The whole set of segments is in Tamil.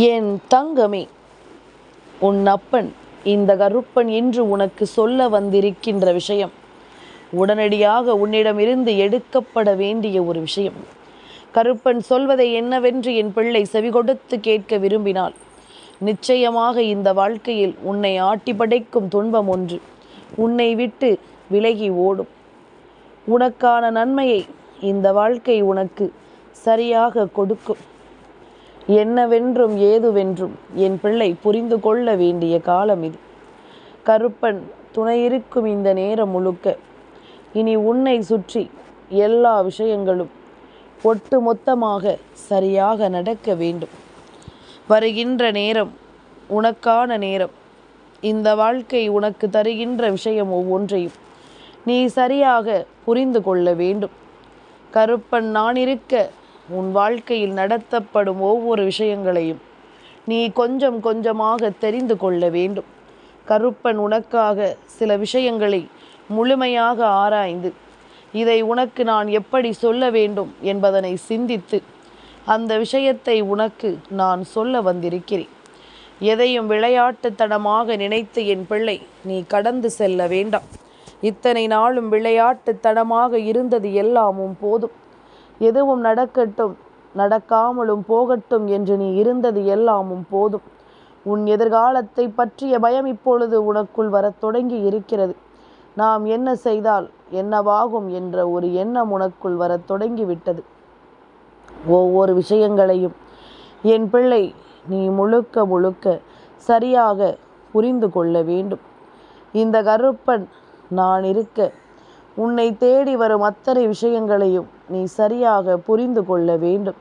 என் தங்கமே, உன் அப்பன் இந்த கருப்பன் இன்று உனக்கு சொல்ல வந்திருக்கின்ற விஷயம் உடனடியாக உன்னிடமிருந்து எடுக்கப்பட வேண்டிய ஒரு விஷயம். கருப்பன் சொல்வதை என்னவென்று என் பிள்ளை செவிகொடுத்து கேட்க விரும்பினால் நிச்சயமாக இந்த வாழ்க்கையில் உன்னை ஆட்டி படைக்கும் துன்பம் ஒன்று உன்னை விட்டு விலகி ஓடும். உனக்கான நன்மையை இந்த வாழ்க்கை உனக்கு சரியாக கொடுக்கும். என்னவென்றும் ஏதுவென்றும் என் பிள்ளை புரிந்து கொள்ள வேண்டிய காலம் இது. கருப்பன் துணையிருக்கும் இந்த நேரம் முழுக்க இனி உன்னை சுற்றி எல்லா விஷயங்களும் ஒட்டு மொத்தமாக சரியாக நடக்க வேண்டும். வருகின்ற நேரம் உனக்கான நேரம். இந்த வாழ்க்கை உனக்கு தருகின்ற விஷயம் ஒவ்வொன்றையும் நீ சரியாக புரிந்து கொள்ள வேண்டும். கருப்பன் நான் இருக்க உன் வாழ்க்கையில் நடத்தப்படும் ஒவ்வொரு விஷயங்களையும் நீ கொஞ்சம் கொஞ்சமாக தெரிந்து கொள்ள வேண்டும். கருப்பன் உனக்காக சில விஷயங்களை முழுமையாக ஆராய்ந்து இதை உனக்கு நான் எப்படி சொல்ல வேண்டும் என்பதனை சிந்தித்து அந்த விஷயத்தை உனக்கு நான் சொல்ல வந்திருக்கிறேன். எதையும் விளையாட்டுத்தனமாக நினைத்து என் பிள்ளை நீ கடந்து செல்ல வேண்டாம். இத்தனை நாளும் விளையாட்டுத்தனமாக இருந்தது எல்லாமும் போதும். எதுவும் நடக்கட்டும், நடக்காமலும் போகட்டும் என்று நீ இருந்தது எல்லாமும் போதும். உன் எதிர்காலத்தை பற்றிய பயம் இப்பொழுது உனக்குள் வரத் தொடங்கி இருக்கிறது. நாம் என்ன செய்தால் என்னவாகும் என்ற ஒரு எண்ணம் உனக்குள் வரத் தொடங்கிவிட்டது. ஒவ்வொரு விஷயங்களையும் என் பிள்ளை நீ முழுக்க முழுக்க சரியாக புரிந்து கொள்ள வேண்டும். இந்த கருப்பன் நான் இருக்க உன்னை தேடி வரும் அத்தனை விஷயங்களையும் நீ சரியாக புரிந்து கொள்ள வேண்டும்.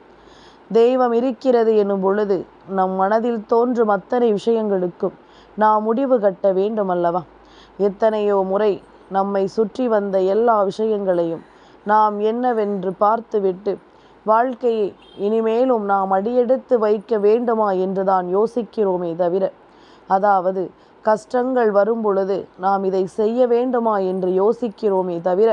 தெய்வம் இருக்கிறது எனும் பொழுது நம் மனதில் தோன்றும் அத்தனை விஷயங்களுக்கும் நாம் முடிவு கட்ட வேண்டும் அல்லவா? எத்தனையோ முறை நம்மை சுற்றி வந்த எல்லா விஷயங்களையும் நாம் என்னவென்று பார்த்துவிட்டு வாழ்க்கையை இனிமேலும் நாம் அடியெடுத்து வைக்க வேண்டுமா என்று தான் யோசிக்கிறோமே தவிர, அதாவது கஷ்டங்கள் வரும் பொழுது நாம் இதை செய்ய வேண்டுமா என்று யோசிக்கிறோமே தவிர,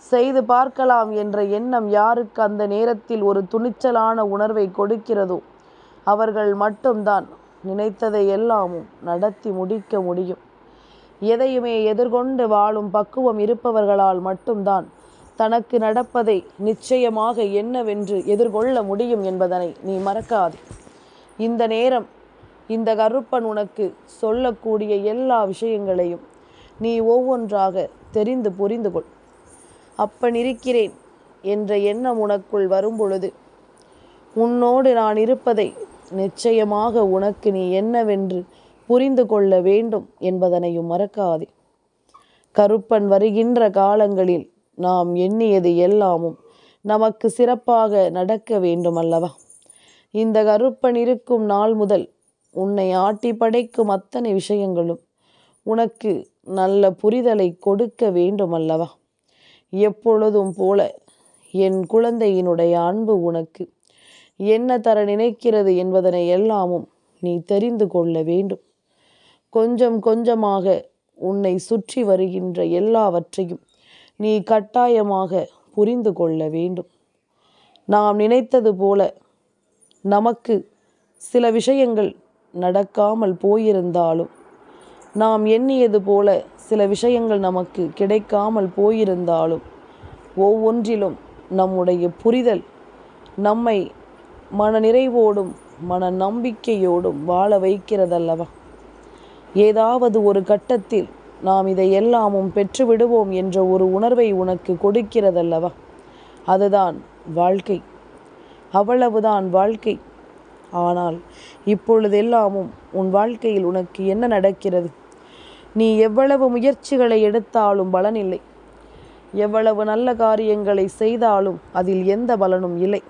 செய்து பார்க்கலாம் என்ற எண்ணம் யாருக்கு அந்த நேரத்தில் ஒரு துணிச்சலான உணர்வை கொடுக்கிறதோ அவர்கள் மட்டும்தான் நினைத்ததை எல்லாமும் நடத்தி முடிக்க முடியும். எதையுமே எதிர்கொண்டு வாழும் பக்குவம் இருப்பவர்களால் மட்டும்தான் தனக்கு நடப்பதை நிச்சயமாக என்னவென்று எதிர்கொள்ள முடியும் என்பதனை நீ மறக்காதே. இந்த நேரம் இந்த கருப்பன் உனக்கு சொல்லக்கூடிய எல்லா விஷயங்களையும் நீ ஒவ்வொன்றாக தெரிந்து புரிந்து கொள். அப்பன் இருக்கிறேன் என்ற எண்ணம் உனக்குள் வரும் பொழுது உன்னோடு நான் இருப்பதை நிச்சயமாக உனக்கு நீ என்னவென்று புரிந்து கொள்ள வேண்டும் என்பதனையும் மறக்காதே. கருப்பன் வருகின்ற காலங்களில் நாம் எண்ணியது எல்லாமும் நமக்கு சிறப்பாக நடக்க வேண்டும் அல்லவா? இந்த கருப்பன் இருக்கும் நாள் முதல் உன்னை ஆட்டி படைக்கும் அத்தனை விஷயங்களும் உனக்கு நல்ல புரிதலை கொடுக்க வேண்டும் அல்லவா? எப்பொழுதும் போல என் குழந்தையினுடைய அன்பு உனக்கு என்ன தர நினைக்கிறது என்பதனை எல்லாமும் நீ தெரிந்து கொள்ள வேண்டும். கொஞ்சம் கொஞ்சமாக உன்னை சுற்றி வருகின்ற எல்லாவற்றையும் நீ கட்டாயமாக புரிந்து கொள்ள வேண்டும். நாம் நினைத்தது போல நமக்கு சில விஷயங்கள் நடக்காமல் போயிருந்தாலும், நாம் எண்ணியது போல சில விஷயங்கள் நமக்கு கிடைக்காமல் போயிருந்தாலும், ஒவ்வொன்றிலும் நம்முடைய புரிதல் நம்மை மன நிறைவோடும் மன நம்பிக்கையோடும் வாழ வைக்கிறதல்லவா? ஏதாவது ஒரு கட்டத்தில் நாம் இதை எல்லாமும் பெற்றுவிடுவோம் என்ற ஒரு உணர்வை உனக்கு கொடுக்கிறதல்லவா? அதுதான் வாழ்க்கை. அவ்வளவுதான் வாழ்க்கை. ஆனால் இப்பொழுதெல்லாமும் உன் வாழ்க்கையில் உனக்கு என்ன நடக்கிறது? நீ எவ்வளவு முயற்சிகளை எடுத்தாலும் பலனில்லை. எவ்வளவு நல்ல காரியங்களை செய்தாலும் அதில் எந்த பலனும் இல்லை.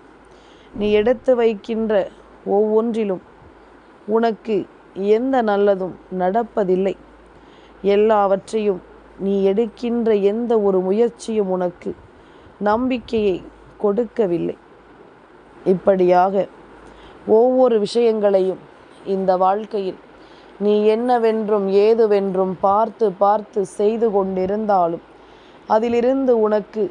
நீ எடுத்து வைக்கின்ற ஒவ்வொன்றிலும் உனக்கு எந்த நல்லதும் நடப்பதில்லை. எல்லாவற்றையும் நீ எடுக்கின்ற எந்த ஒரு முயற்சியும் உனக்கு நம்பிக்கையை கொடுக்கவில்லை. இப்படியாக ஒவ்வொரு விஷயங்களையும் இந்த வாழ்க்கையில் நீ என்னவென்றும் ஏதுவென்றும் பார்த்து பார்த்து செய்து கொண்டிருந்தாலும் அதிலிருந்து உனக்கு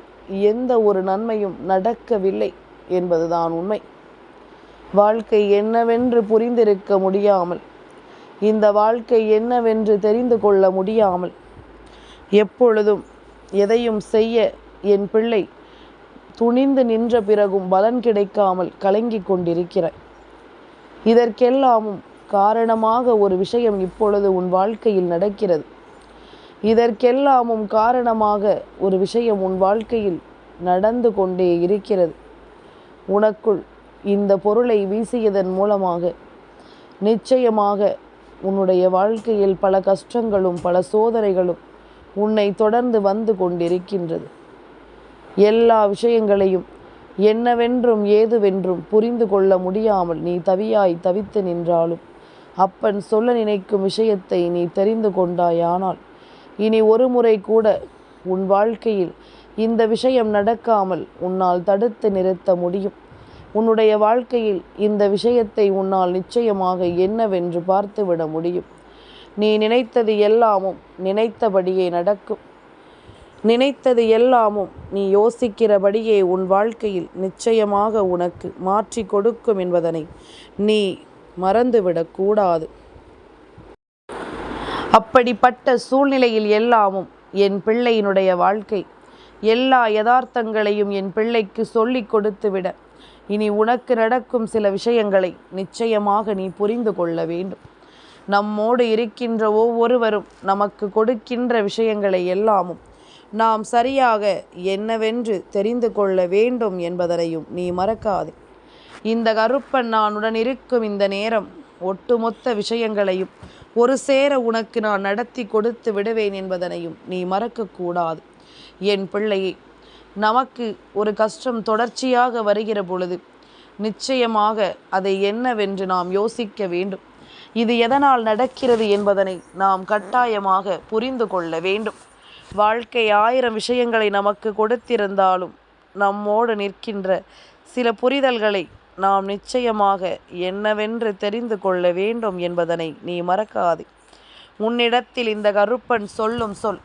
எந்த ஒரு நன்மையும் நடக்கவில்லை என்பதுதான் உண்மை. வாழ்க்கை என்னவென்று புரிந்திருக்க முடியாமல், இந்த வாழ்க்கை என்னவென்று தெரிந்து கொள்ள முடியாமல், எப்பொழுதும் எதையும் செய்ய என் பிள்ளை துணிந்து நின்ற பிறகும் பலன் கிடைக்காமல் கலங்கிக் கொண்டிருக்கிறாய். இதற்கெல்லாமும் காரணமாக ஒரு விஷயம் இப்பொழுது உன் வாழ்க்கையில் நடக்கிறது. இதற்கெல்லாமும் காரணமாக ஒரு விஷயம் உன் வாழ்க்கையில் நடந்து கொண்டே இருக்கிறது. உனக்குள் இந்த பொருளை வீசியதன் மூலமாக நிச்சயமாக உன்னுடைய வாழ்க்கையில் பல கஷ்டங்களும் பல சோதனைகளும் உன்னை தொடர்ந்து வந்து கொண்டிருக்கின்றது. எல்லா விஷயங்களையும் என்னவென்றும் ஏதுவென்றும் புரிந்து கொள்ள முடியாமல் நீ தவித்து நின்றாலும் அப்பன் சொல்ல நினைக்கும் விஷயத்தை நீ தெரிந்து கொண்டாயானால் இனி ஒரு முறை கூட உன் வாழ்க்கையில் இந்த விஷயம் நடக்காமல் உன்னால் தடுத்து நிறுத்த முடியும். உன்னுடைய வாழ்க்கையில் இந்த விஷயத்தை உன்னால் நிச்சயமாக என்னவென்று பார்த்துவிட முடியும். நீ நினைத்தது எல்லாமும் நினைத்தபடியே நடக்கும். நினைத்தது எல்லாமும் நீ யோசிக்கிறபடியே உன் வாழ்க்கையில் நிச்சயமாக உனக்கு மாற்றி கொடுக்கும் என்பதனை நீ மறந்துவிடக்கூடாது. அப்படிப்பட்ட சூழ்நிலையில் எல்லாமும் என் பிள்ளையினுடைய வாழ்க்கை எல்லா யதார்த்தங்களையும் என் பிள்ளைக்கு சொல்லி கொடுத்து விட இனி உனக்கு நடக்கும் சில விஷயங்களை நிச்சயமாக நீ புரிந்து கொள்ள வேண்டும். நம்மோடு இருக்கின்ற ஒவ்வொருவரும் நமக்கு கொடுக்கின்ற விஷயங்களை எல்லாமும் நாம் சரியாக என்னவென்று தெரிந்து கொள்ள வேண்டும் என்பதனையும் நீ மறக்காதே. இந்த கருப்பன் நான் உடன் இருக்கும் இந்த நேரம் ஒட்டுமொத்த விஷயங்களையும் ஒரு சேர உனக்கு நான் நடத்தி கொடுத்து விடுவேன் என்பதனையும் நீ மறக்கக்கூடாது. என் பிள்ளையே, நமக்கு ஒரு கஷ்டம் தொடர்ச்சியாக வருகிற பொழுது நிச்சயமாக அதை என்னவென்று நாம் யோசிக்க வேண்டும். இது எதனால் நடக்கிறது என்பதனை நாம் கட்டாயமாக புரிந்து கொள்ள வேண்டும். வாழ்க்கை 1000 விஷயங்களை நமக்கு கொடுத்திருந்தாலும் நம்மோடு நிற்கின்ற சில புரிதல்களை நாம் நிச்சயமாக என்னவென்று தெரிந்து கொள்ள வேண்டும் என்பதனை நீ மறக்காதே. உன்னிடத்தில் இந்த கருப்பன் சொல்லும் சொல்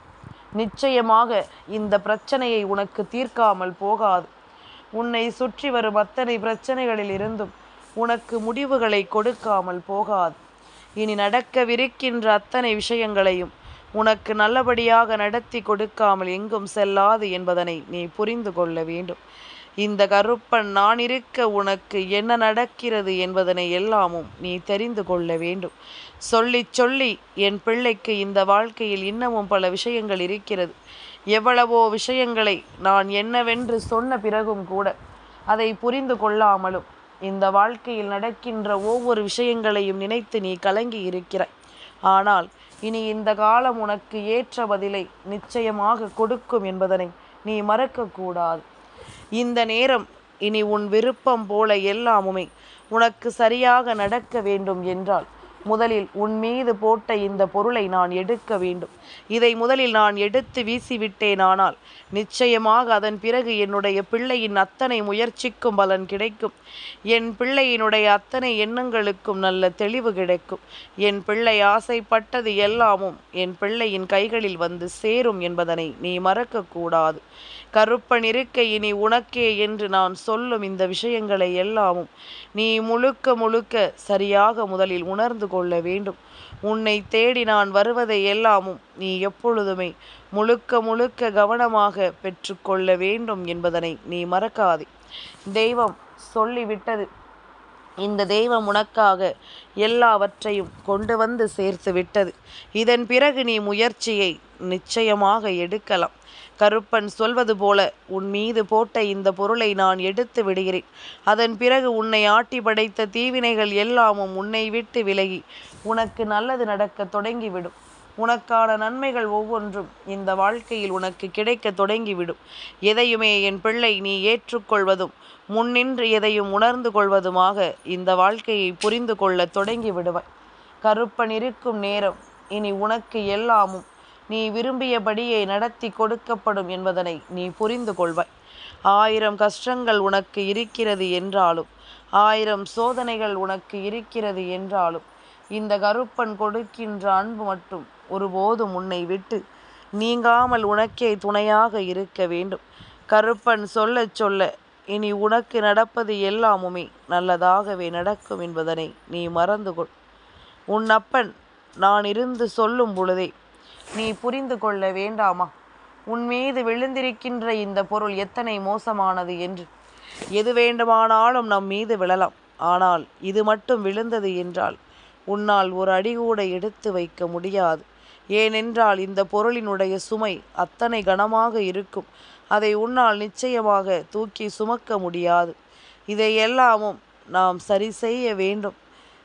நிச்சயமாக இந்த பிரச்சனையை உனக்கு தீர்க்காமல் போகாது. உன்னை சுற்றி வரும் அத்தனை பிரச்சனைகளில் இருந்தும் உனக்கு முடிவுகளை கொடுக்காமல் போகாது. இனி நடக்கவிருக்கின்ற அத்தனை விஷயங்களையும் உனக்கு நல்லபடியாக நடத்தி கொடுக்காமல் எங்கும் செல்லாது என்பதனை நீ புரிந்து கொள்ள வேண்டும். இந்த கருப்பன் நான் இருக்க உனக்கு என்ன நடக்கிறது என்பதனை எல்லாமும் நீ தெரிந்து கொள்ள வேண்டும். சொல்லி சொல்லி என் பிள்ளைக்கு இந்த வாழ்க்கையில் இன்னமும் பல விஷயங்கள் இருக்கிறது. எவ்வளவோ விஷயங்களை நான் என்னவென்று சொன்ன பிறகும் கூட அதை புரிந்து கொள்ளாமலும் இந்த வாழ்க்கையில் நடக்கின்ற ஒவ்வொரு விஷயங்களையும் நினைத்து நீ கலங்கி இருக்கிறாய். ஆனால் இனி இந்த காலம் உனக்கு ஏற்ற பதிலை நிச்சயமாக கொடுக்கும் என்பதனை நீ மறக்கக்கூடாது. இந்த நேரம் இனி உன் விருப்பம் போல எல்லாமுமே உனக்கு சரியாக நடக்க வேண்டும் என்றால் முதலில் உன் மீது போட்ட இந்த பொருளை நான் எடுக்க வேண்டும். இதை முதலில் நான் எடுத்து வீசிவிட்டேனானால் நிச்சயமாக அதன் பிறகு என்னுடைய பிள்ளையின் அத்தனை முயற்சிக்கும் பலன் கிடைக்கும். என் பிள்ளையினுடைய அத்தனை எண்ணங்களுக்கும் நல்ல தெளிவு கிடைக்கும். என் பிள்ளை ஆசைப்பட்டது எல்லாமும் என் பிள்ளையின் கைகளில் வந்து சேரும் என்பதனை நீ மறக்கக்கூடாது. கருப்பன் இருக்க இனி உனக்கே என்று நான் சொல்லும் இந்த விஷயங்களை எல்லாமும் நீ முழுக்க முழுக்க சரியாக முதலில் உணர்ந்து கொள்ள வேண்டும். உன்னை தேடி நான் வருவதை எல்லாமும் நீ எப்பொழுதுமே முழுக்க முழுக்க கவனமாக பெற்றுக்கொள்ள வேண்டும் என்பதனை நீ மறக்காதே. தெய்வம் சொல்லிவிட்டது. இந்த தெய்வம் உனக்காக எல்லாவற்றையும் கொண்டு வந்து சேர்த்து விட்டது. இதன் பிறகு நீ முயற்சியை நிச்சயமாக எடுக்கலாம். கருப்பன் சொல்வது போல உன் மீது போட்ட இந்த பொருளை நான் எடுத்து விடுகிறேன். அதன் பிறகு உன்னை ஆட்டி படைத்த தீவினைகள் எல்லாமும் உன்னை விட்டு விலகி உனக்கு நல்லது நடக்க தொடங்கிவிடும். உனக்கான நன்மைகள் ஒவ்வொன்றும் இந்த வாழ்க்கையில் உனக்கு கிடைக்க தொடங்கிவிடும். எதையுமே என் பிள்ளை நீ ஏற்றுக்கொள்வதும் முன்னின்று எதையும் உணர்ந்து கொள்வதுமாக இந்த வாழ்க்கையை புரிந்து கொள்ள தொடங்கி விடுவாய். கருப்பன் இருக்கும் நேரம் இனி உனக்கு எல்லாமும் நீ விரும்பியபடியே நடத்தி கொடுக்கப்படும் என்பதனை நீ புரிந்து கொள்வாய். 1000 கஷ்டங்கள் உனக்கு இருக்கிறது என்றாலும் 1000 சோதனைகள் உனக்கு இருக்கிறது என்றாலும் இந்த கருப்பன் கொடுக்கின்ற அன்பு மட்டும் ஒருபோதும் உன்னை விட்டு நீங்காமல் உனக்கே துணையாக இருக்க வேண்டும். கருப்பன் சொல்ல சொல்ல இனி உனக்கு நடப்பது எல்லாமுமே நல்லதாகவே நடக்கும் என்பதனை நீ மறந்து கொள். உன் அப்பன் நான் இருந்து சொல்லும் பொழுதே நீ புரிந்து கொள்ள வேண்டாமா? உன் மீது விழுந்திருக்கின்ற இந்த பொருள் எத்தனை மோசமானது என்று. எது வேண்டுமானாலும் நம் மீது விழலாம். ஆனால் இது மட்டும் விழுந்தது என்றால் உன்னால் ஒரு அடி கூட எடுத்து வைக்க முடியாது. ஏனென்றால் இந்த பொருளினுடைய சுமை அத்தனை கனமாக இருக்கும். அதை உன்னால் நிச்சயமாக தூக்கி சுமக்க முடியாது. இதையெல்லாமும் நாம் சரி செய்ய வேண்டும்.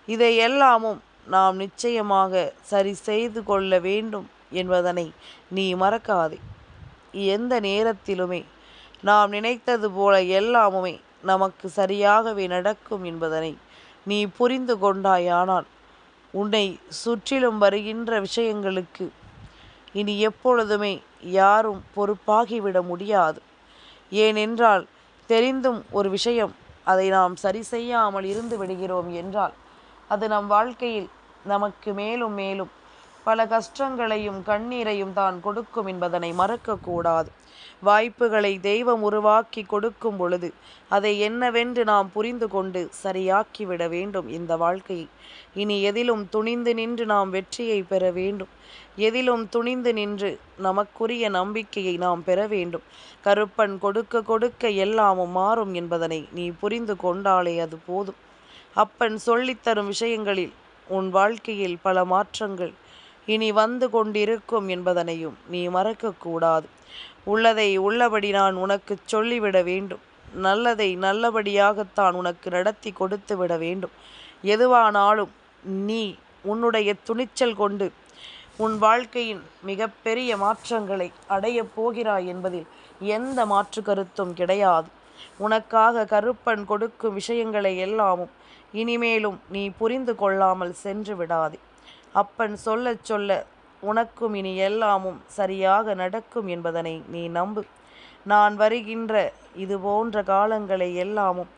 இதையெல்லாமும் நாம் நிச்சயமாக சரி செய்து கொள்ள வேண்டும் என்பதனை நீ மறக்காதே. எந்த நேரத்திலுமே நாம் நினைத்தது போல எல்லாமுமே நமக்கு சரியாகவே நடக்கும் என்பதனை நீ புரிந்து கொண்டாயானால் உன்னை சுற்றிலும் வருகின்ற விஷயங்களுக்கு இனி எப்பொழுதுமே யாரும் பொறுப்பாகிவிட முடியாது. ஏனென்றால் தெரிந்தும் ஒரு விஷயம் அதை நாம் சரி செய்யாமல் இருந்து விடுகிறோம் என்றால் அது நம் வாழ்க்கையில் நமக்கு மேலும் மேலும் பல கஷ்டங்களையும் கண்ணீரையும் தான் கொடுக்கும் என்பதனை மறக்கக்கூடாது. வாய்ப்புகளை தெய்வம் உருவாக்கி கொடுக்கும் பொழுது அதை என்னவென்று நாம் புரிந்து கொண்டு சரியாக்கிவிட வேண்டும் இந்த வாழ்க்கையை. இனி எதிலும் துணிந்து நின்று நாம் வெற்றியை பெற வேண்டும். எதிலும் துணிந்து நின்று நமக்குரிய நம்பிக்கையை நாம் பெற வேண்டும். கருப்பன் கொடுக்க கொடுக்க எல்லாமும் மாறும் என்பதனை நீ புரிந்து கொண்டாலே அது போதும். அப்பன் சொல்லித்தரும் விஷயங்களில் உன் வாழ்க்கையில் பல மாற்றங்கள் இனி வந்து கொண்டிருக்கும் என்பதனையும் நீ மறக்கக்கூடாது. உள்ளதை உள்ளபடி நான் உனக்கு சொல்லிவிட வேண்டும். நல்லதை நல்லபடியாகத்தான் உனக்கு நடத்தி கொடுத்து விட வேண்டும். எதுவானாலும் நீ உன்னுடைய துணிச்சல் கொண்டு உன் வாழ்க்கையின் மிகப்பெரிய மாற்றங்களை அடையப் போகிறாய் என்பதில் எந்த மாற்று கருத்தும் கிடையாது. உனக்காக கருப்பன் கொடுக்கும் விஷயங்களை எல்லாமும் இனிமேலும் நீ புரிந்து கொள்ளாமல் சென்று விடாதே. அப்பன் சொல்ல சொல்ல உனக்கும் இனி எல்லாமும் சரியாக நடக்கும் என்பதனை நீ நம்பு. நான் வருகின்ற இது போன்ற காலங்களை எல்லாமும்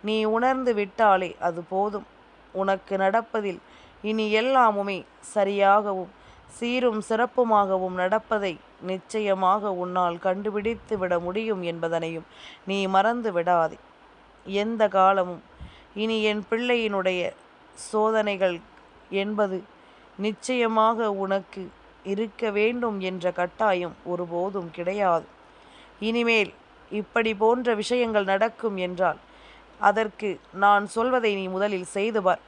நீ உணர்ந்து விட்டாலே அது போதும். உனக்கு நடப்பதில் இனி எல்லாமுமே சரியாகவும் சீரும் சிறப்புமாகவும் நடப்பதை நிச்சயமாக உன்னால் கண்டுபிடித்து விட முடியும் என்பதனையும் நீ மறந்து விடாதே. எந்த காலமும் இனி என் பிள்ளையினுடைய சோதனைகள் என்பது நிச்சயமாக உனக்கு இருக்க வேண்டும் என்ற கட்டாயம் ஒருபோதும் கிடையாது. இனிமேல் இப்படி போன்ற விஷயங்கள் நடக்கும் என்றால் அதற்கு நான் சொல்வதை நீ முதலில் செய்து பார்.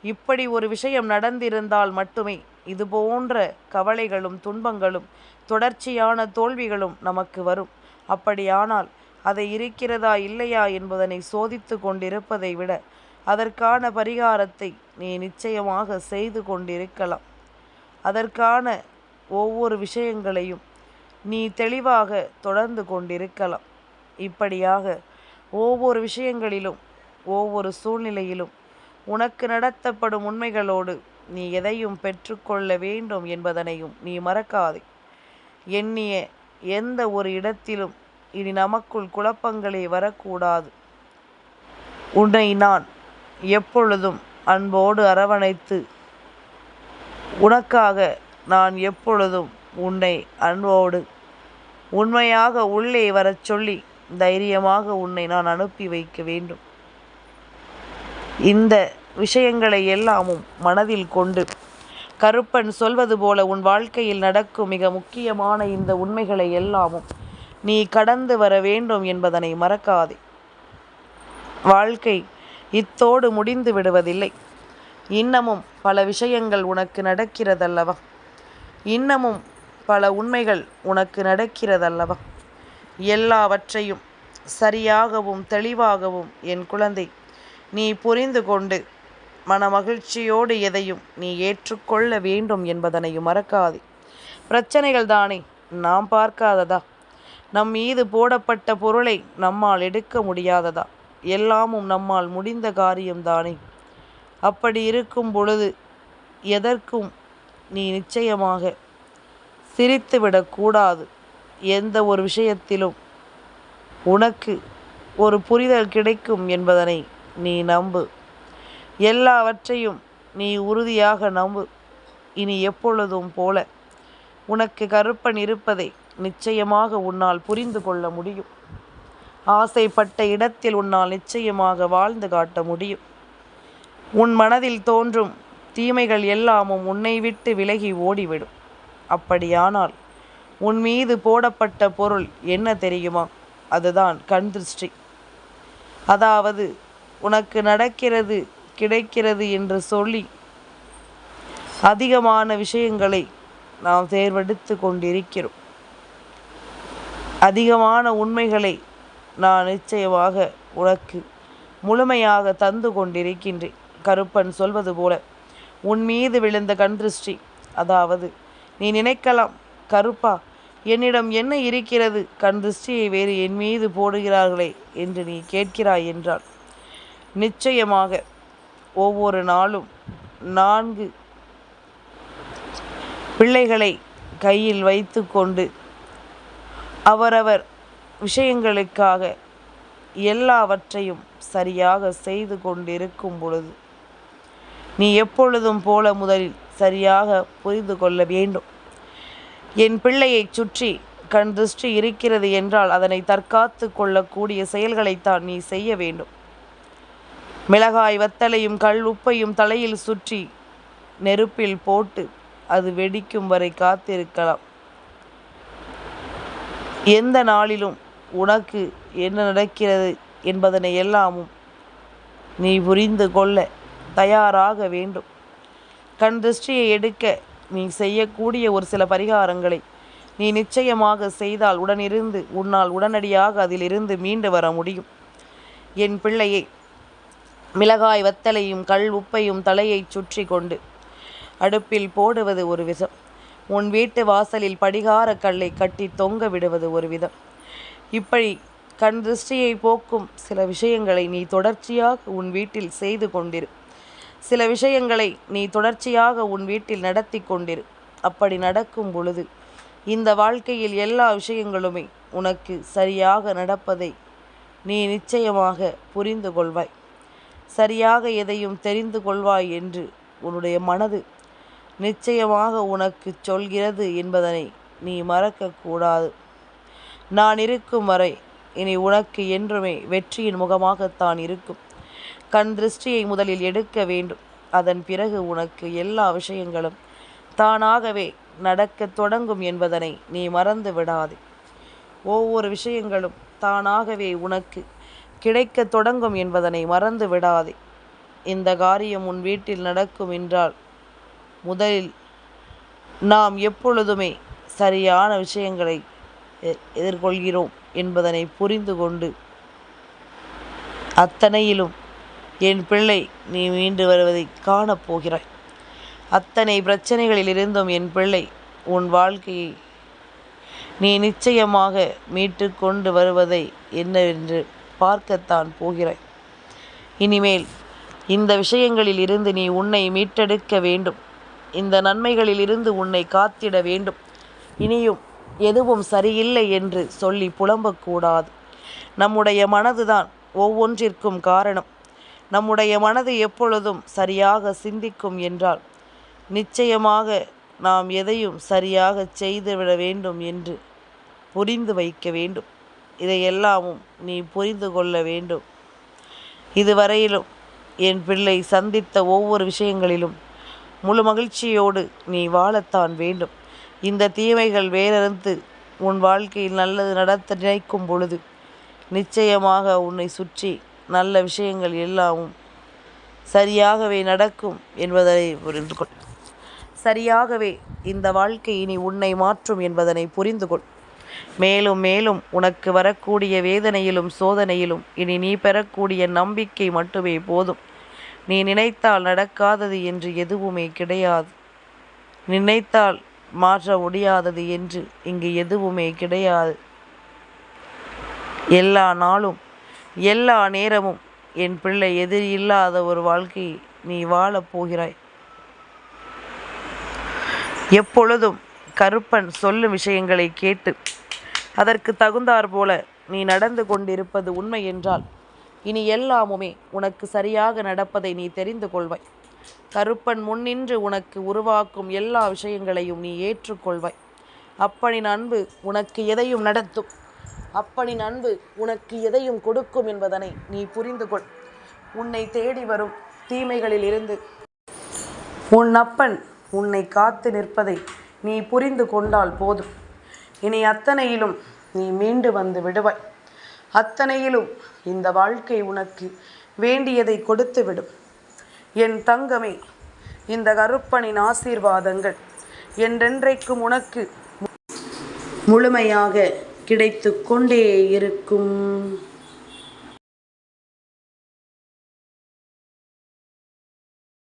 இப்படி ஒரு விஷயம் நடந்திருந்தால் மட்டுமே இது போன்ற கவலைகளும் துன்பங்களும் தொடர்ச்சியான தோல்விகளும் நமக்கு வரும். அப்படியானால் அதை இருக்கிறதா இல்லையா என்பதனை சோதித்து கொண்டிருப்பதை விட அதற்கான பரிகாரத்தை நீ நிச்சயமாக செய்து கொண்டிருக்கலாம். அதற்கான ஒவ்வொரு விஷயங்களையும் நீ தெளிவாக தொடர்ந்து கொண்டிருக்கலாம். இப்படியாக ஒவ்வொரு விஷயங்களிலும் ஒவ்வொரு சூழ்நிலையிலும் உனக்கு நடத்தப்படும் உண்மைகளோடு நீ எதையும் பெற்றுக்கொள்ள வேண்டும் என்பதனையும் நீ மறக்காதே. எண்ணிய எந்த ஒரு இடத்திலும் இனி நமக்குள் குழப்பங்களே வரக்கூடாது. உன்னை நான் எப்பொழுதும் அன்போடு அரவணைத்து உனக்காக நான் எப்பொழுதும் உன்னை அன்போடு உண்மையாக உள்ளே வரச் சொல்லி தைரியமாக உன்னை நான் அனுப்பி வைக்க வேண்டும். இந்த விஷயங்களை எல்லாமும் மனதில் கொண்டு கருப்பன் சொல்வது போல உன் வாழ்க்கையில் நடக்கும் மிக முக்கியமான இந்த உண்மைகளை எல்லாமும் நீ கடந்து வர வேண்டும் என்பதனை மறக்காதே. வாழ்க்கை இத்தோடு முடிந்து விடுவதில்லை. இன்னமும் பல விஷயங்கள் உனக்கு நடக்கிறதல்லவா? இன்னமும் பல உண்மைகள் உனக்கு நடக்கிறதல்லவா? எல்லாவற்றையும் சரியாகவும் தெளிவாகவும் என் குழந்தை நீ புரிந்து கொண்டு மனமகிழ்ச்சியோடு எதையும் நீ ஏற்றுக்கொள்ள வேண்டும் என்பதனையும் மறக்காதே. பிரச்சனைகள் தானே நாம் பார்க்காததா? நம் மீது போடப்பட்ட பொருளை நம்மால் எடுக்க முடியாததா? எல்லாமும் நம்மால் முடிந்த காரியம்தானே. அப்படி இருக்கும் பொழுது எதற்கும் நீ நிச்சயமாக சிரித்துவிடக்கூடாது. எந்த ஒரு விஷயத்திலும் உனக்கு ஒரு புரிதல் கிடைக்கும் என்பதனை நீ நம்பு. எல்லாவற்றையும் நீ உறுதியாக நம்பு. இனி எப்பொழுதும் போல உனக்கு கருப்பன் இருப்பதை நிச்சயமாக உன்னால் புரிந்து கொள்ள முடியும். ஆசைப்பட்ட இடத்தில் உன்னால் நிச்சயமாக வாழ்ந்து காட்ட முடியும். உன் மனதில் தோன்றும் தீமைகள் எல்லாமும் உன்னை விட்டு விலகி ஓடிவிடும். அப்படியானால் உன் மீது போடப்பட்ட பொருள் என்ன தெரியுமா? அதுதான் கண் திருஷ்டி. அதாவது உனக்கு நடக்கிறது கிடைக்கிறது என்று சொல்லி அதிகமான விஷயங்களை நாம் தேர்வெடுத்து கொண்டிருக்கிறோம். அதிகமான உண்மைகளை நான் நிச்சயமாக உனக்கு முழுமையாக தந்து கொண்டிருக்கின்றேன். கருப்பன் சொல்வது போல உன் மீது விழுந்த கண் திருஷ்டி, அதாவது நீ நினைக்கலாம், கருப்பா என்னிடம் என்ன இருக்கிறது, கண் திருஷ்டியை வேறு என் மீது போடுகிறார்களே என்று நீ கேட்கிறாய் என்றால், நிச்சயமாக ஒவ்வொரு நாளும் 4 பிள்ளைகளை கையில் வைத்து கொண்டு அவரவர் விஷயங்களுக்காக எல்லாவற்றையும் சரியாக செய்து கொண்டிருக்கும் பொழுது நீ எப்பொழுதும் போல முதலில் சரியாக புரிந்து கொள்ள வேண்டும். என் பிள்ளையை சுற்றி கண் திருஷ்டி இருக்கிறது என்றால் அதனை தற்காத்து கொள்ளக்கூடிய செயல்களைத்தான் நீ செய்ய வேண்டும். மிளகாய் வத்தலையும் கல் உப்பையும் தலையில் சுற்றி நெருப்பில் போட்டு அது வெடிக்கும் வரை காத்திருக்கலாம். எந்த நாளிலும் உனக்கு என்ன நடக்கிறது என்பதனை எல்லாமும் நீ புரிந்து கொள்ள தயாராக வேண்டும். கண் திருஷ்டியை எடுக்க நீ செய்யக்கூடிய ஒரு சில பரிகாரங்களை நீ நிச்சயமாக செய்தால் உன்னால் உடனடியாக அதிலிருந்து மீண்டு வர முடியும். என் பிள்ளையை, மிளகாய் வத்தலையும் கல் உப்பையும் தலையை சுற்றி கொண்டு அடுப்பில் போடுவது ஒரு விதம், உன் வீட்டு வாசலில் படிகார கல்லை கட்டி தொங்க விடுவது ஒரு விதம். இப்படி கண் திருஷ்டியை போக்கும் சில விஷயங்களை நீ தொடர்ச்சியாக உன் வீட்டில் செய்து கொண்டிரு. சில விஷயங்களை நீ தொடர்ச்சியாக உன் வீட்டில் நடத்தி கொண்டிரு. அப்படி நடக்கும் பொழுது இந்த வாழ்க்கையில் எல்லா விஷயங்களுமே உனக்கு சரியாக நடப்பதை நீ நிச்சயமாக புரிந்து கொள்வாய். சரியாக எதையும் தெரிந்து கொள்வாய் என்று உன்னுடைய மனது நிச்சயமாக உனக்கு சொல்கிறது என்பதனை நீ மறக்கக்கூடாது. நான் இருக்கும் வரை இனி உனக்கு என்றுமே வெற்றியின் முகமாகத்தான் இருக்கும். கண் திருஷ்டியை முதலில் எடுக்க வேண்டும். அதன் பிறகு உனக்கு எல்லா விஷயங்களும் தானாகவே நடக்கத் தொடங்கும் என்பதனை நீ மறந்து விடாதே. ஒவ்வொரு விஷயங்களும் தானாகவே உனக்கு கிடைக்க தொடங்கும் என்பதனை மறந்து விடாதே. இந்த காரியம் உன் வீட்டில் நடக்கும் என்றால் முதலில் நாம் எப்பொழுதுமே சரியான விஷயங்களை எதிர்கொள்கிறோம் என்பதனை புரிந்து கொண்டு அத்தனையிலும் என் பிள்ளை நீ மீண்டு வருவதை காணப்போகிறாய். அத்தனை பிரச்சனைகளிலிருந்தும் என் பிள்ளை உன் வாழ்க்கையை நீ நிச்சயமாக மீட்டு கொண்டு வருவதை என்னவென்று பார்க்கத்தான் போகிறாய். இனிமேல் இந்த விஷயங்களில் இருந்து நீ உன்னை மீட்டெடுக்க வேண்டும். இந்த நன்மைகளில் இருந்து உன்னை காத்திட வேண்டும். இனியும் எதுவும் சரியில்லை என்று சொல்லி புலம்பக்கூடாது. நம்முடைய மனதுதான் ஒவ்வொன்றிற்கும் காரணம். நம்முடைய மனது எப்பொழுதும் சரியாக சிந்திக்கும் என்றால் நிச்சயமாக நாம் எதையும் சரியாக செய்துவிட வேண்டும் என்று புரிந்து வைக்க வேண்டும். இதையெல்லாமும் நீ புரிந்து கொள்ள வேண்டும். இதுவரையிலும் என் பிள்ளை சந்தித்த ஒவ்வொரு விஷயங்களிலும் முழு மகிழ்ச்சியோடு நீ வாழத்தான் வேண்டும். இந்த தீமைகள் வேறறுத்து உன் வாழ்க்கையில் நல்லது நடத்த நினைக்கும் பொழுது நிச்சயமாக உன்னை சுற்றி நல்ல விஷயங்கள் எல்லாமும் சரியாகவே நடக்கும் என்பதனை புரிந்து கொள். சரியாகவே இந்த வாழ்க்கை இனி உன்னை மாற்றும் என்பதனை புரிந்து கொள். மேலும் மேலும் உனக்கு வரக்கூடிய வேதனையிலும் சோதனையிலும் இனி நீ பெறக்கூடிய நம்பிக்கை மட்டுமே போதும். நீ நினைத்தால் நடக்காதது என்று எதுவுமே கிடையாது. நினைத்தால் மாற்ற முடியாதது என்று இங்கு எதுவுமே கிடையாது. எல்லா நாளும் எல்லா நேரமும் என் பிள்ளை எதிரி இல்லாத ஒரு வாழ்க்கையை நீ வாழப் போகிறாய். எப்பொழுதும் கருப்பன் சொல்லும் விஷயங்களை கேட்டு அதற்கு தகுந்தாற் போல நீ நடந்து கொண்டிருப்பது உண்மை என்றால் இனி எல்லாமுமே உனக்கு சரியாக நடப்பதை நீ தெரிந்து கொள்வாய். கருப்பன் முன்னின்று உனக்கு உருவாக்கும் எல்லா விஷயங்களையும் நீ ஏற்றுக்கொள்வாய். அப்பனின் அன்பு உனக்கு எதையும் நடத்தும். அப்பனின் அன்பு உனக்கு எதையும் கொடுக்கும் என்பதனை நீ புரிந்து கொள். உன்னை தேடி வரும் தீமைகளில் இருந்து உன் அப்பன் உன்னை காத்து நிற்பதை நீ புரிந்து கொண்டால் போதும். இனி அத்தனையிலும் நீ மீண்டு வந்து விடுவாய். அத்தனையிலும் இந்த வாழ்க்கை உனக்கு வேண்டியதை கொடுத்து விடும். என் தங்கமே, இந்த கருப்பனின் ஆசீர்வாதங்கள் என்றென்றைக்கும் உனக்கு முழுமையாக கிடைத்து கொண்டே இருக்கும்.